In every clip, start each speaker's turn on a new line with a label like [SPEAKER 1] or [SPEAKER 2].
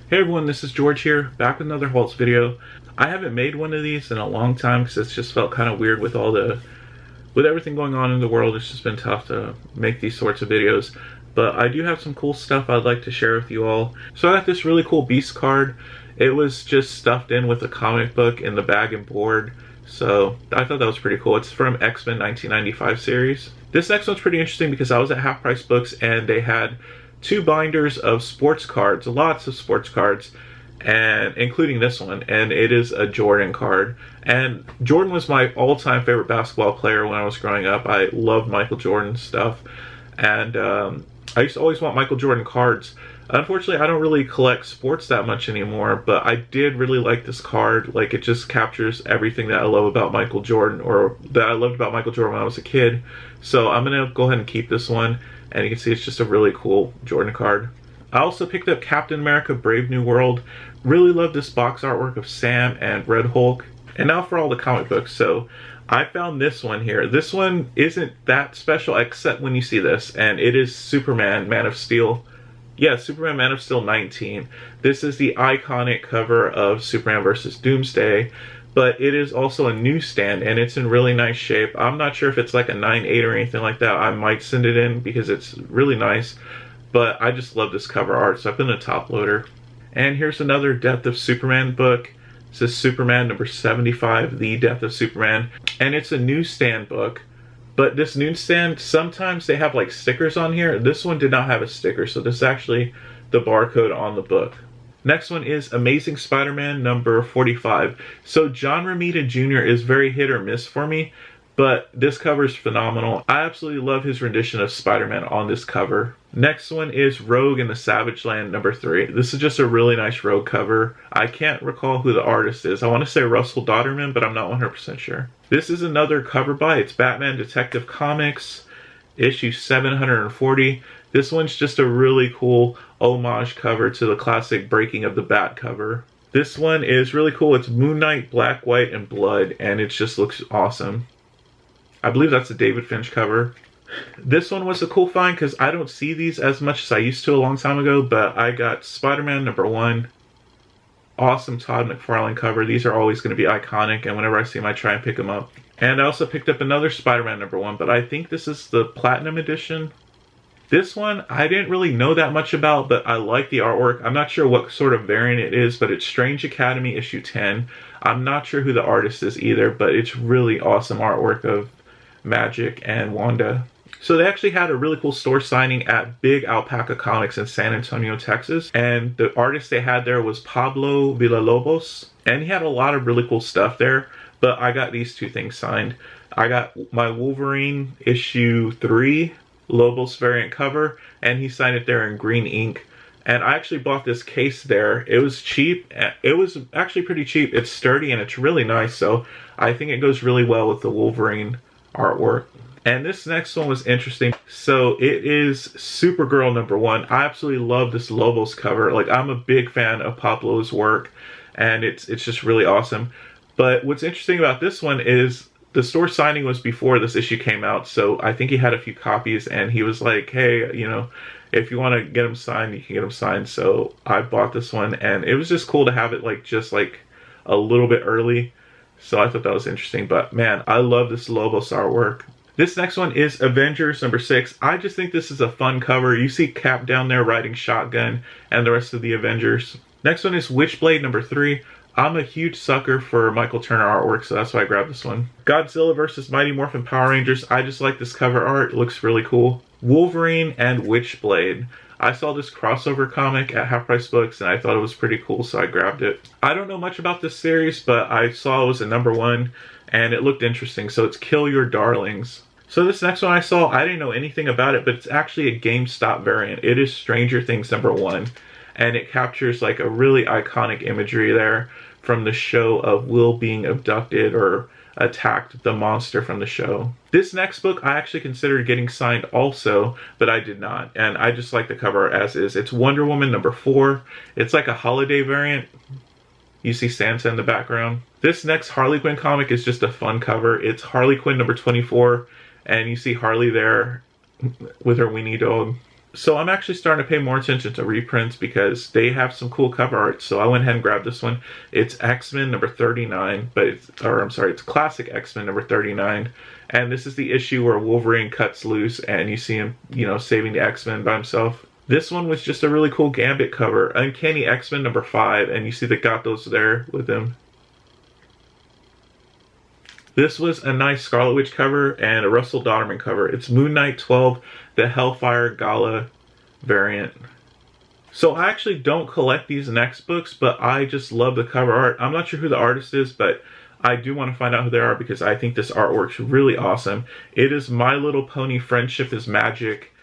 [SPEAKER 1] Hey everyone, this is George here, back with another Halts video. I haven't made one of these in a long time because it's just felt kind of weird with with everything going on in the world. It's just been tough to make these sorts of videos. But I do have some cool stuff I'd like to share with you all. So I got this really cool Beast card. It was just stuffed in with a comic book in the bag and board. So I thought that was pretty cool. It's from X-Men 1995 series. This next one's pretty interesting because I was at Half Price Books and they had two binders of sports cards, lots of sports cards, and including this one, and it is a Jordan card. And Jordan was my all-time favorite basketball player when I was growing up. I loved Michael Jordan stuff, and I used to always want Michael Jordan cards. Unfortunately, I don't really collect sports that much anymore, but I did really like this card. Like, it just captures everything that I love about Michael Jordan, or that I loved about Michael Jordan when I was a kid. So I'm gonna go ahead and keep this one. And you can see it's just a really cool Jordan card. I also picked up Captain America Brave New World. Really love this box artwork of Sam and Red Hulk. And now for all the comic books. So I found this one here. This one isn't that special except when you see this. And it is Superman Man of Steel. Yeah, Superman Man of Steel 19. This is the iconic cover of Superman vs. Doomsday. But it is also a newsstand and it's in really nice shape. I'm not sure if it's like a 9/8 or anything like that. I might send it in because it's really nice. But I just love this cover art, so I've been a top loader. And here's another Death of Superman book. This is Superman number 75, The Death of Superman. And it's a newsstand book. But this newsstand, sometimes they have like stickers on here. This one did not have a sticker, so this is actually the barcode on the book. Next one is Amazing Spider-Man number 45. So John Romita Jr. is very hit or miss for me, but this cover is phenomenal. I absolutely love his rendition of Spider-Man on this cover. Next one is Rogue in the Savage Land number 3. This is just a really nice Rogue cover. I can't recall who the artist is. I want to say Russell Dodderman, but I'm not 100% sure. This is another cover by, it's Batman Detective Comics, issue 740. This one's just a really cool homage cover to the classic Breaking of the Bat cover. This one is really cool. It's Moon Knight, Black, White, and Blood, and it just looks awesome. I believe that's a David Finch cover. This one was a cool find because I don't see these as much as I used to a long time ago, but I got Spider-Man number 1. Awesome Todd McFarlane cover. These are always going to be iconic, and whenever I see them, I try and pick them up. And I also picked up another Spider-Man number 1, but I think this is the Platinum edition. This one, I didn't really know that much about, but I like the artwork. I'm not sure what sort of variant it is, but it's Strange Academy issue 10. I'm not sure who the artist is either, but it's really awesome artwork of Magic and Wanda. So they actually had a really cool store signing at Big Alpaca Comics in San Antonio, Texas. And the artist they had there was Pablo Villalobos. And he had a lot of really cool stuff there, but I got these two things signed. I got my Wolverine issue 3 Lobos variant cover, and he signed it there in green ink. And I actually bought this case there. It was cheap. It was actually pretty cheap. It's sturdy and it's really nice, so I think it goes really well with the Wolverine artwork. And this next one was interesting. So it is Supergirl number 1. I absolutely love this Lobos cover. Like, I'm a big fan of Pablo's work, and it's just really awesome. But what's interesting about this one is the store signing was before this issue came out, so I think he had a few copies, and he was like, hey, you know, if you want to get them signed, you can get them signed. So I bought this one, and it was just cool to have it like just like a little bit early. So I thought that was interesting. But man, I love this Lobos artwork. This next one is Avengers number 6. I just think this is a fun cover. You see Cap down there riding shotgun and the rest of the Avengers. Next one is Witchblade number 3. I'm a huge sucker for Michael Turner artwork, so that's why I grabbed this one. Godzilla vs. Mighty Morphin Power Rangers. I just like this cover art. It looks really cool. Wolverine and Witchblade. I saw this crossover comic at Half Price Books, and I thought it was pretty cool, so I grabbed it. I don't know much about this series, but I saw it was a number 1, and it looked interesting. So it's Kill Your Darlings. So this next one I saw, I didn't know anything about it, but it's actually a GameStop variant. It is Stranger Things number 1. And it captures like a really iconic imagery there from the show of Will being abducted or attacked the monster from the show. This next book I actually considered getting signed also, but I did not. And I just like the cover as is. It's Wonder Woman number 4. It's like a holiday variant. You see Santa in the background. This next Harley Quinn comic is just a fun cover. It's Harley Quinn number 24. And you see Harley there with her weenie dog. So I'm actually starting to pay more attention to reprints because they have some cool cover art. So I went ahead and grabbed this one. It's X-Men number 39, but it's Classic X-Men number 39. And this is the issue where Wolverine cuts loose and you see him, saving the X-Men by himself. This one was just a really cool Gambit cover. Uncanny X-Men number 5, and you see the Gatos there with him. This was a nice Scarlet Witch cover and a Russell Dauterman cover. It's Moon Knight 12, the Hellfire Gala variant. So I actually don't collect these next books, but I just love the cover art. I'm not sure who the artist is, but I do want to find out who they are because I think this artwork's really awesome. It is My Little Pony Friendship is Magic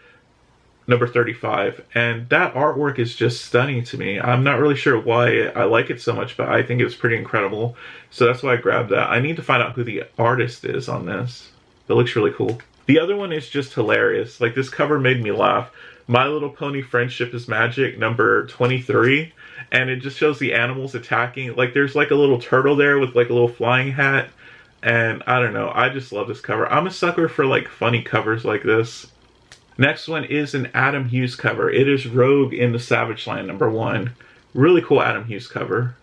[SPEAKER 1] number 35, and that artwork is just stunning to me. I'm not really sure why I like it so much, but I think it's pretty incredible. So that's why I grabbed that. I need to find out who the artist is on this. It looks really cool. The other one is just hilarious. Like, this cover made me laugh. My Little Pony Friendship is Magic number 23, and it just shows the animals attacking. Like, there's like a little turtle there with like a little flying hat, and I don't know, I just love this cover. I'm a sucker for like funny covers like this. Next one is an Adam Hughes cover. It is Rogue in the Savage Land number 1. Really cool Adam Hughes cover.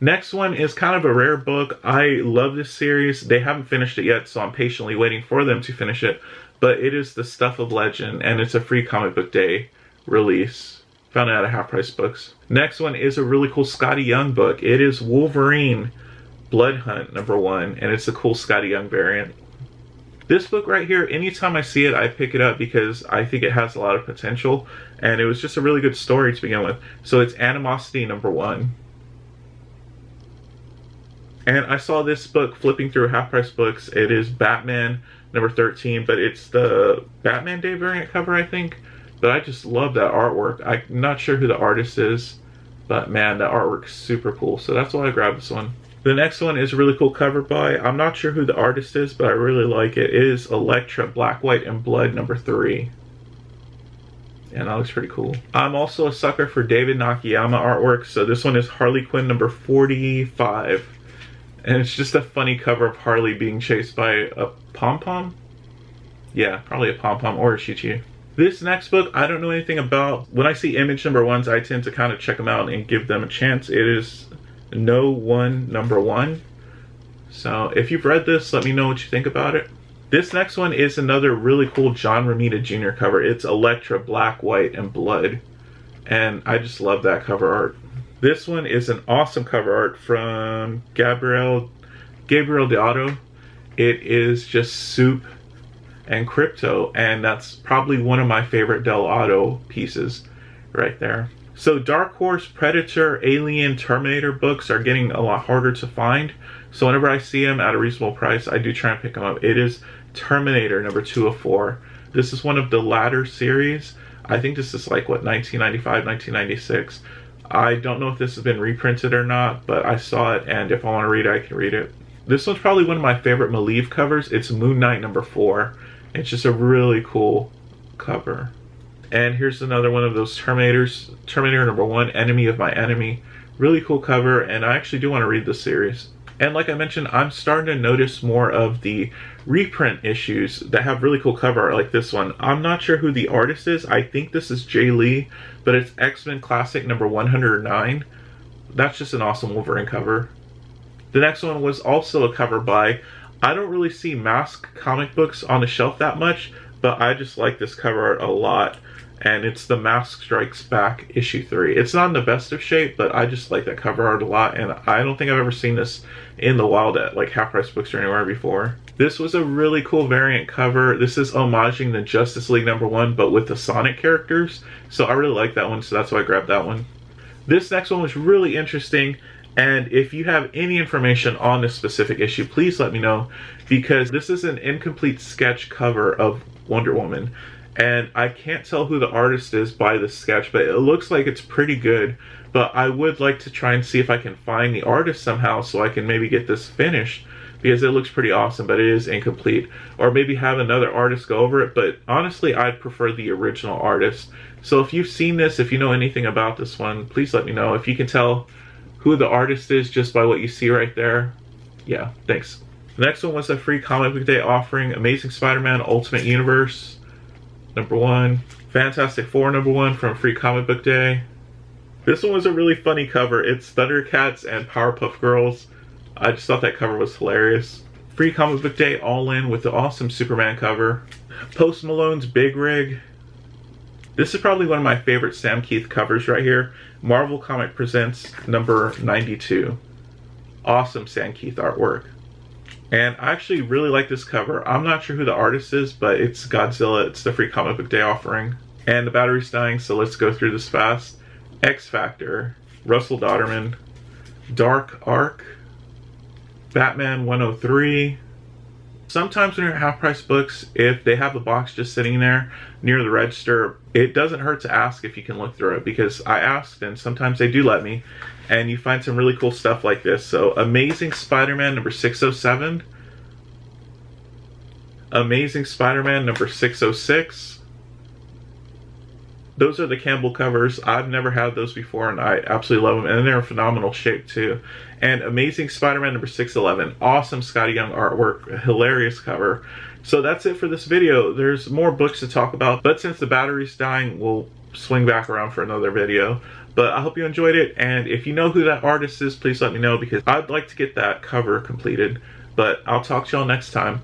[SPEAKER 1] Next one is kind of a rare book. I love this series. They haven't finished it yet, so I'm patiently waiting for them to finish it. But it is The Stuff of Legend, and it's a free comic book day release. Found it at Half Price Books. Next one is a really cool Scotty Young book. It is Wolverine Blood Hunt number 1, and it's a cool Scotty Young variant. This book right here, anytime I see it, I pick it up because I think it has a lot of potential, and it was just a really good story to begin with. So it's Animosity number 1. And I saw this book flipping through Half Price Books. It is Batman number 13, but it's the Batman Day variant cover, I think. But I just love that artwork. I'm not sure who the artist is, but man, that artwork's super cool. So that's why I grabbed this one. The next one is a really cool cover by, I'm not sure who the artist is, but I really like it. It is Elektra Black, White, and Blood number 3. And that looks pretty cool. I'm also a sucker for David Nakayama artwork, so this one is Harley Quinn number 45. And it's just a funny cover of Harley being chased by a pom-pom? Yeah, probably a pom-pom or a choo-choo. This next book, I don't know anything about. When I see image number 1s, I tend to kind of check them out and give them a chance. It is No One number 1. So if you've read this, let me know what you think about it. This next one is another really cool John Romita Jr. cover. It's Elektra Black, White, and Blood. And I just love that cover art. This one is an awesome cover art from Gabriel Deodato. It is just Soup and Crypto, and that's probably one of my favorite Deodato pieces right there. So Dark Horse, Predator, Alien, Terminator books are getting a lot harder to find. So whenever I see them at a reasonable price, I do try and pick them up. It is Terminator number 2 of 4. This is one of the latter series. I think this is like, what, 1995, 1996. I don't know if this has been reprinted or not, but I saw it, and if I want to read it, I can read it. This one's probably one of my favorite Maleev covers. It's Moon Knight number 4. It's just a really cool cover. And here's another one of those Terminators. Terminator number 1, Enemy of My Enemy. Really cool cover, and I actually do want to read this series. And like I mentioned, I'm starting to notice more of the reprint issues that have really cool cover art like this one. I'm not sure who the artist is. I think this is Jay Lee, but it's X-Men Classic number 109. That's just an awesome Wolverine cover. The next one was also a cover by, I don't really see Mask comic books on the shelf that much, but I just like this cover art a lot. And it's The Mask Strikes Back issue 3. It's not in the best of shape, but I just like that cover art a lot, and I don't think I've ever seen this in the wild at like Half Price Books or anywhere before. This was a really cool variant cover. This is homaging the Justice League number 1, but with the Sonic characters. So I really like that one, so that's why I grabbed that one. This next one was really interesting, and if you have any information on this specific issue, please let me know, because this is an incomplete sketch cover of Wonder Woman. And I can't tell who the artist is by the sketch, but it looks like it's pretty good. But I would like to try and see if I can find the artist somehow so I can maybe get this finished, because it looks pretty awesome, but it is incomplete. Or maybe have another artist go over it, but honestly, I'd prefer the original artist. So if you've seen this, if you know anything about this one, please let me know. If you can tell who the artist is just by what you see right there, yeah, thanks. The next one was a free comic book day offering, Amazing Spider-Man Ultimate Universe number 1. Fantastic Four #1 from Free Comic Book Day. This one was a really funny cover. It's Thundercats and Powerpuff Girls. I just thought that cover was hilarious. Free Comic Book Day All In with the awesome Superman cover. Post Malone's Big Rig. This is probably one of my favorite Sam Kieth covers right here. Marvel Comic Presents number 92. Awesome Sam Kieth artwork. And I actually really like this cover. I'm not sure who the artist is, but it's Godzilla. It's the Free Comic Book Day offering. And the battery's dying, so let's go through this fast. X Factor, Russell Dodderman, Dark Arc, Batman 103. Sometimes when you're half-price books, if they have a box just sitting there near the register, it doesn't hurt to ask if you can look through it, because I asked and sometimes they do let me, and you find some really cool stuff like this. So Amazing Spider-Man number 607, Amazing Spider-Man number 606. Those are the Campbell covers. I've never had those before, and I absolutely love them. And they're in phenomenal shape, too. And Amazing Spider-Man number 611. Awesome Scotty Young artwork. Hilarious cover. So that's it for this video. There's more books to talk about, but since the battery's dying, we'll swing back around for another video. But I hope you enjoyed it, and if you know who that artist is, please let me know, because I'd like to get that cover completed. But I'll talk to y'all next time.